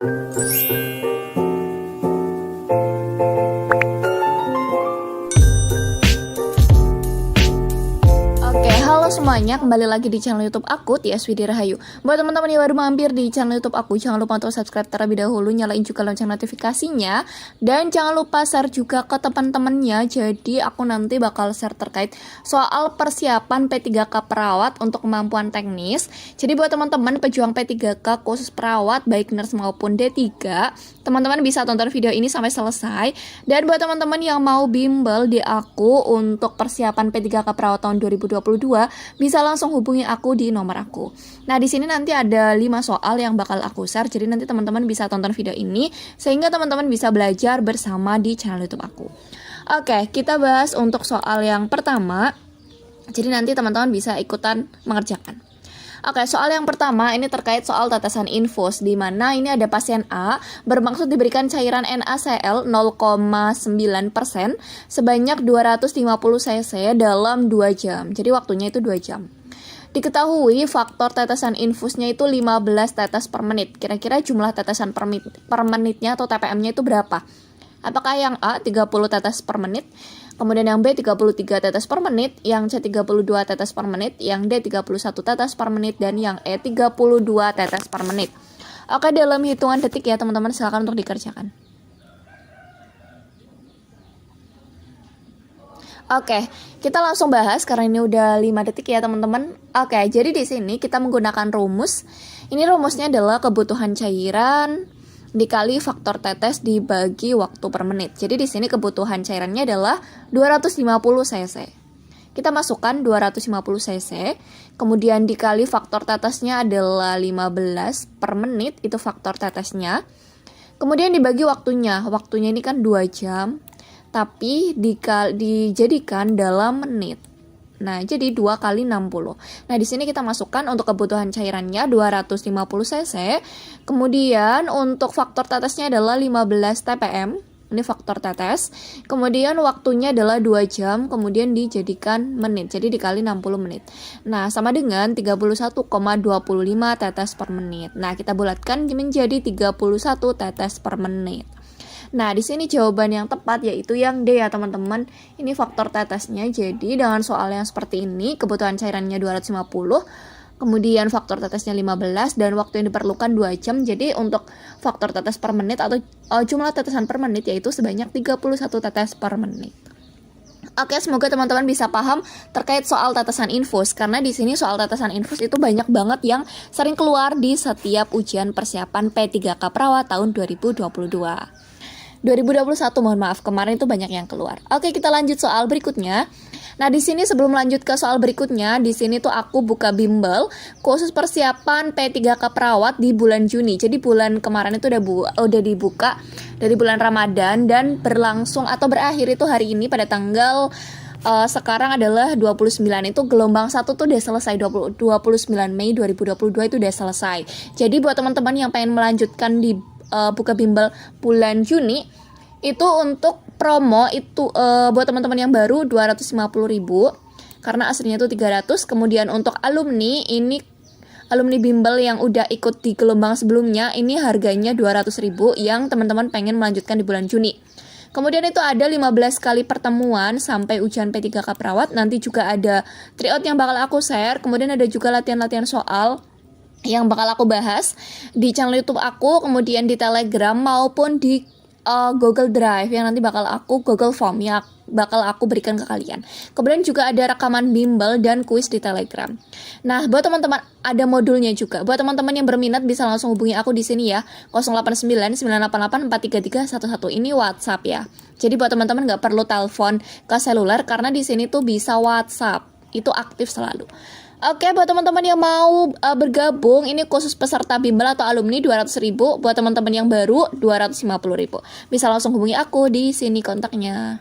Halo semuanya, kembali lagi di channel YouTube aku, Tias Widi Rahayu. Buat teman-teman yang baru mampir di channel YouTube aku, jangan lupa untuk subscribe terlebih dahulu, nyalain juga lonceng notifikasinya, dan jangan lupa share juga ke teman-temannya. Jadi aku nanti bakal share terkait soal persiapan P3K perawat untuk kemampuan teknis. Jadi buat teman-teman pejuang P3K khusus perawat baik nurse maupun D3, teman-teman bisa tonton video ini sampai selesai. Dan buat teman-teman yang mau bimbel di aku untuk persiapan P3K perawat tahun 2022, bisa langsung hubungi aku di nomor aku. Nah, di sini nanti ada 5 soal yang bakal aku share. Jadi nanti teman-teman bisa tonton video ini sehingga teman-teman bisa belajar bersama di channel YouTube aku. Oke, kita bahas untuk soal yang pertama. Jadi nanti teman-teman bisa ikutan mengerjakan. Oke, soal yang pertama ini terkait soal tetesan infus, di mana ini ada pasien A bermaksud diberikan cairan NaCl 0,9% sebanyak 250 cc dalam 2 jam. Jadi waktunya itu 2 jam. Diketahui faktor tetesan infusnya itu 15 tetes per menit. Kira-kira jumlah tetesan per menitnya atau TPM-nya itu berapa? Apakah yang A 30 tetes per menit, kemudian yang B 33 tetes per menit, yang C 32 tetes per menit, yang D 31 tetes per menit, dan yang E 32 tetes per menit. Oke, dalam hitungan detik ya teman-teman, silakan untuk dikerjakan. Oke, kita langsung bahas karena ini udah 5 detik ya teman-teman. Oke, jadi di sini kita menggunakan rumus. Ini rumusnya adalah kebutuhan cairan dikali faktor tetes dibagi waktu per menit. Jadi di sini kebutuhan cairannya adalah 250 cc. Kita masukkan 250 cc, kemudian dikali faktor tetesnya adalah 15 per menit, itu faktor tetesnya. Kemudian dibagi waktunya. Waktunya ini kan 2 jam, tapi dijadikan dalam menit. Nah, jadi 2 kali 60. Nah, di sini kita masukkan untuk kebutuhan cairannya 250 cc. Kemudian untuk faktor tetesnya adalah 15 TPM. Ini faktor tetes. Kemudian waktunya adalah 2 jam, kemudian dijadikan menit. Jadi dikali 60 menit. Nah, sama dengan 31,25 tetes per menit. Nah, kita bulatkan menjadi 31 tetes per menit. Nah, di sini jawaban yang tepat yaitu yang D ya teman-teman. Ini faktor tetesnya. Jadi dengan soal yang seperti ini, kebutuhan cairannya 250, kemudian faktor tetesnya 15 dan waktu yang diperlukan 2 jam. Jadi untuk faktor tetes per menit atau jumlah tetesan per menit yaitu sebanyak 31 tetes per menit. Oke, semoga teman-teman bisa paham terkait soal tetesan infus, karena di sini soal tetesan infus itu banyak banget yang sering keluar di setiap ujian persiapan P3K perawat tahun 2021, mohon maaf, kemarin itu banyak yang keluar. Oke, kita lanjut soal berikutnya. Nah, di sini sebelum lanjut ke soal berikutnya, di sini tuh aku buka bimbel khusus persiapan P3K perawat di bulan Juni. Jadi bulan kemarin itu udah dibuka dari bulan Ramadan dan berlangsung atau berakhir itu hari ini pada tanggal sekarang adalah 29. Itu gelombang 1 tuh udah selesai, 29 Mei 2022 itu udah selesai. Jadi buat teman-teman yang pengen melanjutkan di buka bimbel bulan Juni, itu untuk promo itu buat teman-teman yang baru 250.000 karena aslinya itu 300. Kemudian untuk alumni, ini alumni bimbel yang udah ikut di gelombang sebelumnya, ini harganya 200.000 yang teman-teman pengen melanjutkan di bulan Juni. Kemudian itu ada 15 kali pertemuan sampai ujian P3K perawat. Nanti juga ada tryout yang bakal aku share. Kemudian ada juga latihan-latihan soal yang bakal aku bahas di channel YouTube aku, kemudian di Telegram maupun di Google Drive yang nanti bakal aku Google Form ya bakal aku berikan ke kalian. Kemudian juga ada rekaman bimbel dan kuis di Telegram. Nah, buat teman-teman ada modulnya juga. Buat teman-teman yang berminat bisa langsung hubungi aku di sini ya, 0899884311. Ini WhatsApp ya. Jadi buat teman-teman nggak perlu telepon ke seluler karena di sini tuh bisa WhatsApp. Itu aktif selalu. Oke, buat teman-teman yang mau bergabung, ini khusus peserta bimbel atau alumni 200.000. Buat teman-teman yang baru 250.000. Bisa langsung hubungi aku di sini kontaknya.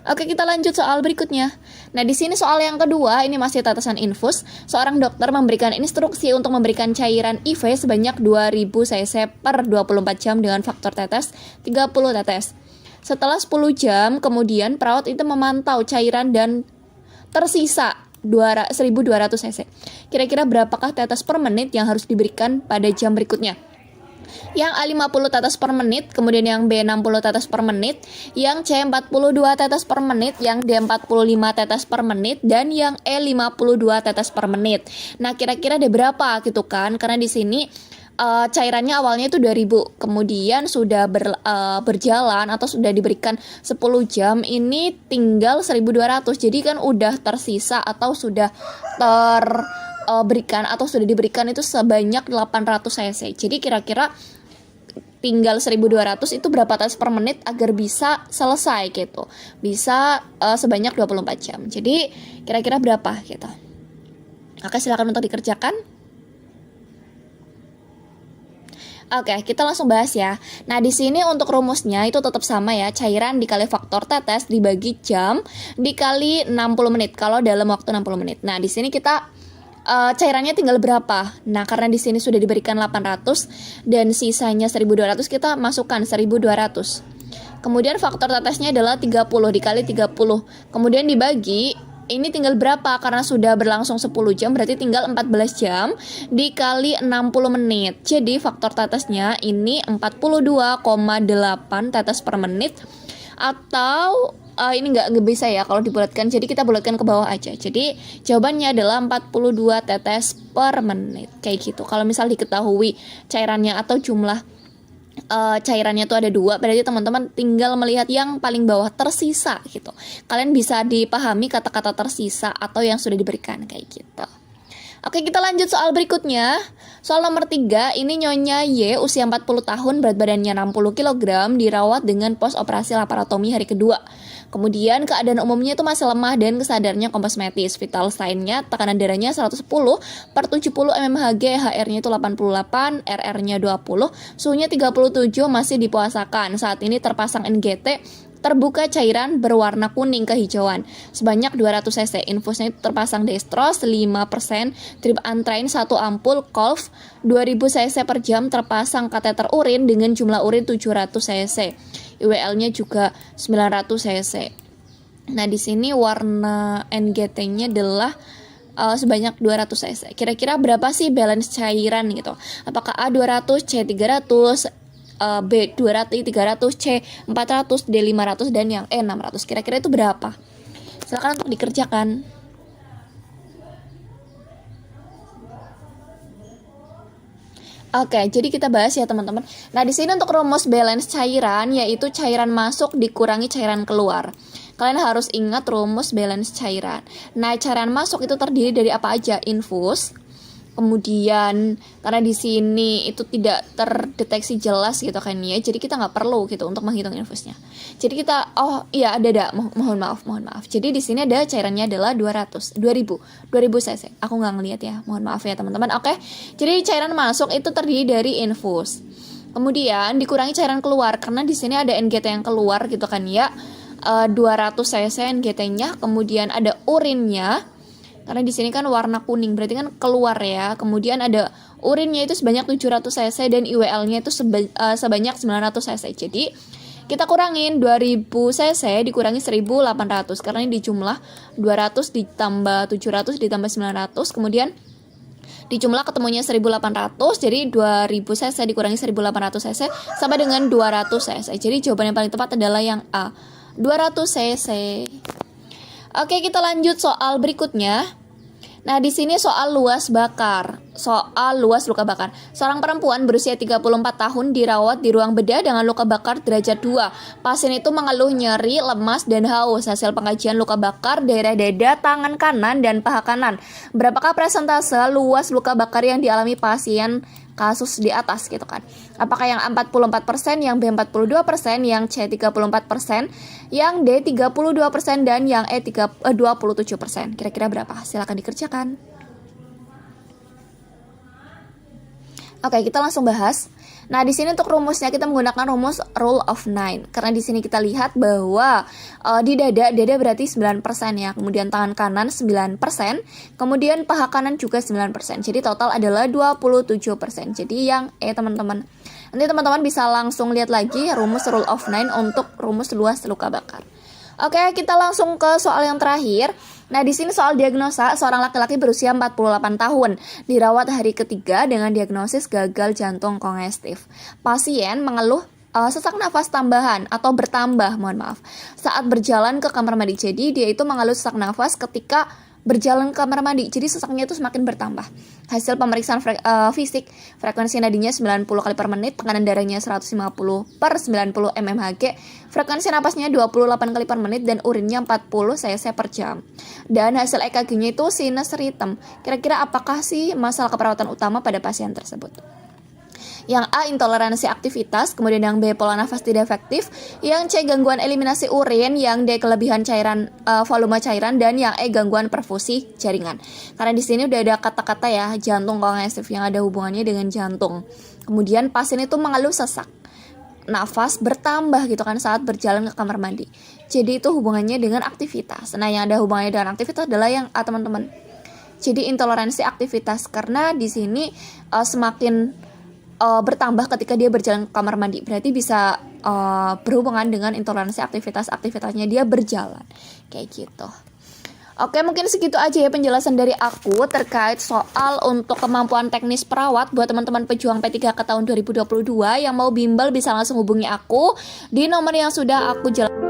Oke, kita lanjut soal berikutnya. Nah, di sini soal yang kedua, ini masih tetesan infus. Seorang dokter memberikan instruksi untuk memberikan cairan IV sebanyak 2000 cc per 24 jam dengan faktor tetes 30 tetes. Setelah 10 jam, kemudian perawat itu memantau cairan dan tersisa 1200 cc. Kira-kira berapakah tetes per menit yang harus diberikan pada jam berikutnya? yang A 50 tetes per menit, kemudian yang B 60 tetes per menit, yang C 42 tetes per menit, yang D 45 tetes per menit, dan yang E 52 tetes per menit. Nah, kira-kira ada berapa gitu kan? Karena di sini cairannya awalnya itu 2000, kemudian sudah berjalan atau sudah diberikan 10 jam, ini tinggal 1200. Jadi kan udah tersisa atau sudah berikan atau sudah diberikan itu sebanyak 800 cc. Jadi kira-kira tinggal 1200 itu berapa tetes per menit agar bisa selesai gitu. Bisa sebanyak 24 jam. Jadi kira-kira berapa gitu. Oke, silakan untuk dikerjakan. Oke, kita langsung bahas ya. Nah, di sini untuk rumusnya itu tetap sama ya. Cairan dikali faktor tetes dibagi jam dikali 60 menit kalau dalam waktu 60 menit. Nah, di sini kita cairannya tinggal berapa? Nah, karena di sini sudah diberikan 800 dan sisanya 1200, kita masukkan 1200. Kemudian faktor tetesnya adalah 30 dikali 30. Kemudian dibagi, ini tinggal berapa? Karena sudah berlangsung 10 jam, berarti tinggal 14 jam dikali 60 menit. Jadi faktor tetesnya ini 42,8 tetes per menit. Atau ini nggak bisa ya kalau dibulatkan, jadi kita bulatkan ke bawah aja. Jadi jawabannya adalah 42 tetes per menit. Kayak gitu. Kalau misal diketahui cairannya atau jumlah cairannya tuh ada 2, berarti teman-teman tinggal melihat yang paling bawah tersisa gitu. Kalian bisa dipahami kata-kata tersisa atau yang sudah diberikan kayak gitu. Oke, kita lanjut soal berikutnya. Soal nomor 3, ini Nyonya Y usia 40 tahun, berat badannya 60 kg, dirawat dengan pos operasi laparotomi hari kedua. Kemudian keadaan umumnya itu masih lemah dan kesadarannya kosmetis. Vital sign-nya tekanan darahnya 110/70 mmHg, HR-nya itu 88, RR-nya 20, suhunya 37, masih dipuasakan. Saat ini terpasang NGT, terbuka cairan berwarna kuning kehijauan sebanyak 200 cc. Infusnya itu terpasang dextrose 5%, tribantrain 1 ampul, Kolf 2000 cc per jam, terpasang kateter urin dengan jumlah urin 700 cc. IWL-nya juga 900 cc. Nah, di sini warna NGT-nya adalah sebanyak 200 cc. Kira-kira berapa sih balance cairan gitu? Apakah A 200, C 300, B 200, 300, C 400, D 500, dan yang E 600. Kira-kira itu berapa? Silakan untuk dikerjakan. Oke, jadi kita bahas ya teman-teman. Nah, di sini untuk rumus balance cairan, yaitu cairan masuk dikurangi cairan keluar. Kalian harus ingat rumus balance cairan. Nah, cairan masuk itu terdiri dari apa aja? Infus. Kemudian karena di sini itu tidak terdeteksi jelas gitu kan ya, jadi kita nggak perlu gitu untuk menghitung infusnya. Jadi kita mohon maaf. Jadi di sini ada cairannya adalah 2000 cc. Aku nggak ngelihat ya, mohon maaf ya teman-teman. Oke, jadi cairan masuk itu terdiri dari infus. Kemudian dikurangi cairan keluar karena di sini ada NGT yang keluar gitu kan ya, 200 cc NGT-nya. Kemudian ada urinnya. Karena di sini kan warna kuning, berarti kan keluar ya. Kemudian ada urinnya itu sebanyak 700 cc dan IWL-nya itu sebanyak 900 cc. Jadi kita kurangin 2000 cc dikurangi 1800 karena ini dijumlah 200 ditambah 700 ditambah 900, kemudian dijumlah ketemunya 1800. Jadi 2000 cc dikurangi 1800 cc sama dengan 200 cc. Jadi jawaban yang paling tepat adalah yang A, 200 cc. Oke, kita lanjut soal berikutnya. Nah, di sini soal luas luka bakar. Seorang perempuan berusia 34 tahun dirawat di ruang bedah dengan luka bakar derajat 2. Pasien itu mengeluh nyeri, lemas, dan haus. Hasil pengkajian luka bakar daerah dada, tangan kanan, dan paha kanan. Berapakah persentase luas luka bakar yang dialami pasien kasus di atas gitu kan? Apakah yang 44%, yang B 42%, yang C 34%, yang D 32%, dan yang E 27%? Kira-kira berapa? Silakan dikerjakan. Oke, kita langsung bahas. Nah, di sini untuk rumusnya kita menggunakan rumus rule of 9. Karena di sini kita lihat bahwa di dada berarti 9% ya. Kemudian tangan kanan 9%, kemudian paha kanan juga 9%. Jadi total adalah 27%. Jadi yang teman-teman. Nanti teman-teman bisa langsung lihat lagi rumus rule of 9 untuk rumus luas luka bakar. Oke, kita langsung ke soal yang terakhir. Nah, di sini soal diagnosa, seorang laki-laki berusia 48 tahun dirawat hari ketiga dengan diagnosis gagal jantung kongestif. Pasien mengeluh sesak nafas tambahan atau bertambah, mohon maaf, saat berjalan ke kamar mandi. Jadi dia itu mengeluh sesak nafas ketika berjalan ke kamar mandi, jadi sesaknya itu semakin bertambah. Hasil pemeriksaan fisik, frekuensi nadinya 90 kali per menit, tekanan darahnya 150 per 90 mmHg, frekuensi napasnya 28 kali per menit, dan urinnya 40 cc per jam. Dan hasil EKG-nya itu sinus ritem. Kira-kira apakah sih masalah keperawatan utama pada pasien tersebut? Yang A, intoleransi aktivitas, kemudian yang B, pola nafas tidak efektif, yang C, gangguan eliminasi urin, yang D, kelebihan cairan volume cairan, dan yang E, gangguan perfusi jaringan. Karena di sini udah ada kata-kata ya, jantung kongestif yang ada hubungannya dengan jantung. Kemudian pasien itu mengeluh sesak nafas bertambah gitu kan saat berjalan ke kamar mandi. Jadi itu hubungannya dengan aktivitas. Nah, yang ada hubungannya dengan aktivitas adalah yang A, teman-teman. Jadi intoleransi aktivitas, karena di sini semakin bertambah ketika dia berjalan ke kamar mandi, berarti bisa berhubungan dengan intoleransi aktivitasnya dia berjalan kayak gitu. Oke, mungkin segitu aja ya penjelasan dari aku terkait soal untuk kemampuan teknis perawat buat teman-teman pejuang P3K tahun 2022 yang mau bimbel bisa langsung hubungi aku di nomor yang sudah aku jelaskan.